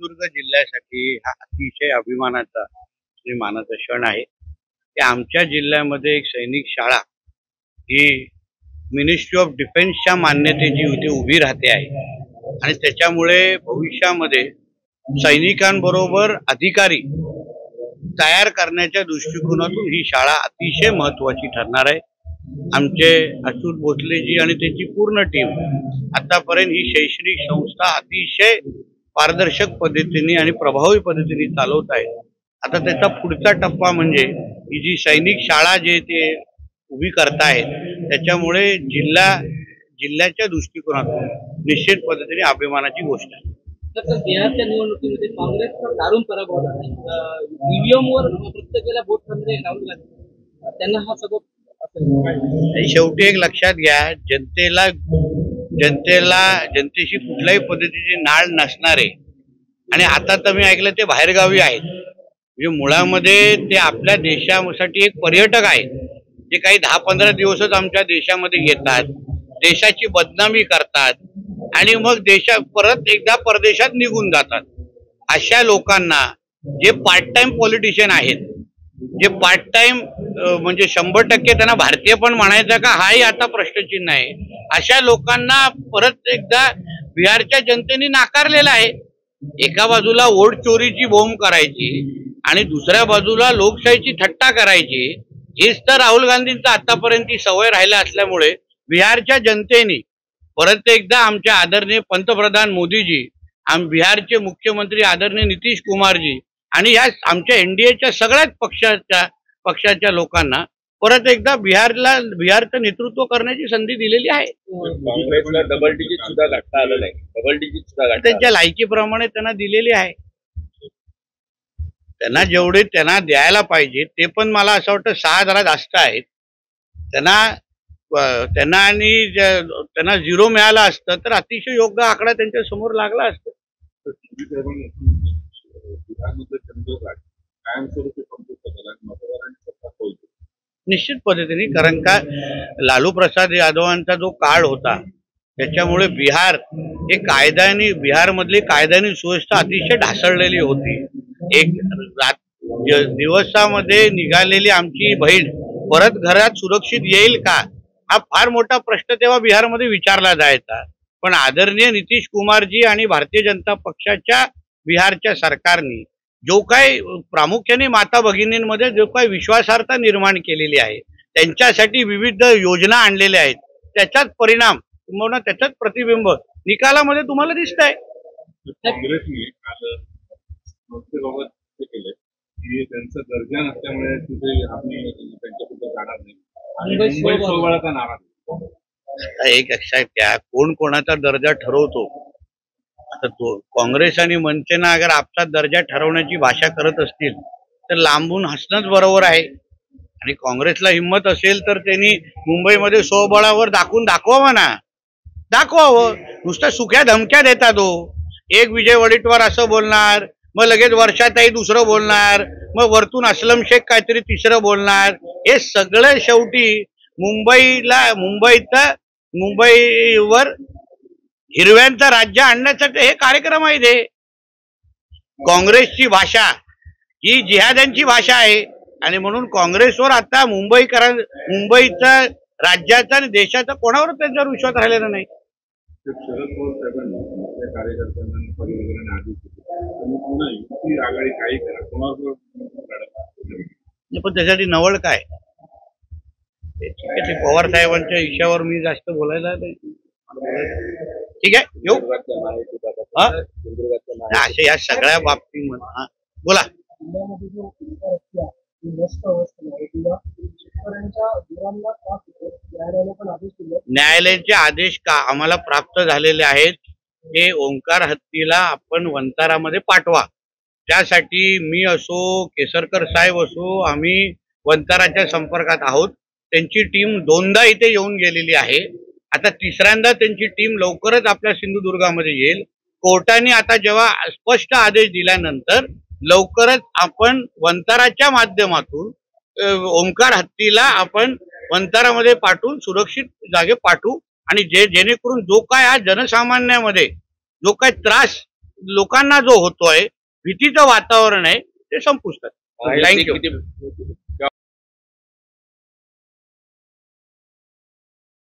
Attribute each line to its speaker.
Speaker 1: सिंधुदुर्ग जिल्ह्यासाठी हा अतिशय अभिमानाचा आणि मानाचा क्षण आहे की आमच्या जिल्ह्यामध्ये एक सैनिक शाळा ही मिनिस्ट्री ऑफ डिफेन्सच्या मान्यतेची इथे उभी राहते आहे आणि त्याच्यामुळे भविष्यामध्ये सैनिकांबरोबर अधिकारी तयार करण्याच्या दृष्टिकोनातून ही शाळा अतिशय महत्त्वाची ठरणार आहे। आमचे अच्युत भोसलेजी आणि त्यांची पूर्ण टीम आतापर्यंत ही शैक्षणिक संस्था अतिशय पारदर्शक पद्धतीने आणि प्रभावी पद्धतीने चालवत आहे। आता त्याचा पुढचा टप्पा म्हणजे ही जी सैनिक शाळा जे ते उभी करतायत त्याच्यामुळे जिल्ह्याच्या दृष्टिकोनातून निश्चित पद्धतीने अभिमानाची गोष्ट आहे।
Speaker 2: बिहारच्या निवडणुकीमध्ये काँग्रेसचा दारुण पराभव झाला। ईव्हीएमवर प्रत्येकाला वोट करणारे राहुल गांधी त्यांना हा सबब
Speaker 1: शेवटी एक लक्षात घ्या, जनतेशी कुठल्याही पद्धतीची नाळ नसणारे आणि आता तर मी ऐकलं ते बाहेरगावी आहेत, म्हणजे मुळामध्ये ते आपल्या देशासाठी एक पर्यटक आहेत जे काही 10-15 दिवसच आमच्या देशामध्ये येतात, देशाची बदनामी करतात आणि मग परत एकदा परदेशात निघून जातात। अशा लोकांना जे पार्ट टाइम पॉलिटिशियन आहेत, जे पार्ट टाइम म्हणजे 100% त्यांना भारतीय पण म्हणायचं का हाही आता प्रश्नचिन्ह आहे, अशा लोकांना परत एकदा बिहारच्या जनतेने नाकारलेलं आहे। एका बाजूला वोट चोरीची बोंब करायची आणि दुसऱ्या बाजूला लोकशाहीची थट्टा करायची, हेच तर राहुल गांधींचा आतापर्यंत सवय राहिला असल्यामुळे बिहारच्या जनतेने परत एकदा आमच्या आदरणीय पंतप्रधान मोदीजी, बिहारचे मुख्यमंत्री आदरणीय नितीश कुमारजी आणि या आमच्या एनडीएच्या सगळ्याच पक्षाच्या लोकांना परत एकदा बिहारचं नेतृत्व करण्याची संधी दिलेली आहे।
Speaker 3: डबल डिजिट सुद्धा गाठता आलं नाही, डबल डिजिट सुद्धा
Speaker 1: त्यांच्या लायकीप्रमाणे त्यांना दिलेली आहे। त्यांना जेवढे त्यांना द्यायला पाहिजे ते पण मला असं वाटतं 6 जरा जास्त आहेत। त्यांना 0 मिळाला असतं तर अतिशय योग्य आकडा त्यांच्या समोर लागला असतं। निश्चित पद्धतीने, कारण का लालू प्रसाद यादवांचा जो काळ होता त्याच्यामुळे बिहारमधली कायद्याने सुव्यवस्था अतिशय ढासळलेली होती। एक दिवसामध्ये निघालेली आमची बहीण परत घरात सुरक्षित येईल का हा फार मोठा प्रश्न तेव्हा बिहारमध्ये विचारला जायचा, पण आदरणीय नितीश कुमारजी आणि भारतीय जनता पक्षाच्या बिहारच्या सरकारने जो काही प्रामुख्याने माता भगिनींमध्ये जो काही विश्वासार्हता निर्माण केलेली आहे, त्यांच्यासाठी विविध योजना आणलेल्या आहेत, त्याचाच परिणाम तुम्हाला त्याचाच प्रतिबिंब निकालामध्ये तुम्हाला दिसत आहे।
Speaker 3: काँग्रेसने काल संस्थेबाबत केले की त्यांचा दर्जा नसल्यामुळे तिथे आम्ही त्यांच्याबद्दल जाणार नाही आणि मुंबई सोबळाचा नारा।
Speaker 1: एक लक्षात घ्या, कोण कोणाचा दर्जा ठरवतो। आता काँग्रेस आणि मनसेनं अगर आपला दर्जा ठरवण्याची भाषा करत असतील तर लांबून हसणंच बरोबर आहे। आणि काँग्रेसला हिंमत असेल तर त्यांनी मुंबईमध्ये स्वबळावर दाखवावं ना, दाखवावं। नुसतं सुख्या धमक्या देतात हो, एक विजय वडेट्टीवार असं बोलणार, मग लगेच वर्षाताई दुसरं बोलणार, मग वरतून असलम शेख काहीतरी तिसरं बोलणार। हे सगळं शेवटी मुंबईवर हिरव्यांचं राज्य आणण्यासाठी हे कार्यक्रम आहे। ते काँग्रेसची भाषा ही जिहाद्यांची भाषा आहे आणि म्हणून काँग्रेसवर आता मुंबईचा राज्याचा आणि देशाचा कोणावर त्यांच्यावर विश्वास राहिलेला नाही।
Speaker 3: शरद पवार साहेबांनी आपल्या कार्यकर्त्यांना पदवीकरण आदेश दिले, पुन्हा युती आघाडी काही करा, कोणावर
Speaker 1: पण त्यासाठी नवळ काय ते पवार साहेबांच्या विषयावर मी जास्त बोलायला नाही। ठीक आहे, येऊ अशा या सगळ्या बाबतीमध्ये बोला। न्यायालयाचे आदेश का आम्हाला प्राप्त झालेले आहेत, हे ओंकार हत्तीला आपण वंतारामध्ये पाठवा। त्यासाठी मी असो, केसरकर साहेब असो, आम्ही वंताराच्या संपर्कात आहोत। त्यांची टीम 2दा इथे येऊन गेलेली आहे, आता 3ऱ्यांदा त्यांची टीम लवकरच आपल्या सिंधुदुर्गामध्ये येईल। कोर्टाने आता जेव्हा स्पष्ट आदेश दिल्यानंतर लवकरच आपण वंताराच्या माध्यमातून ओंकार हत्तीला आपण वंतारामध्ये पाठवून सुरक्षित जागे पाठवू आणि जेणेकरून जो काय आज जनसामान्यामध्ये जो काय त्रास लोकांना जो होतोय भीतीचं वातावरण आहे ते संपुष्टात. थँक्यू.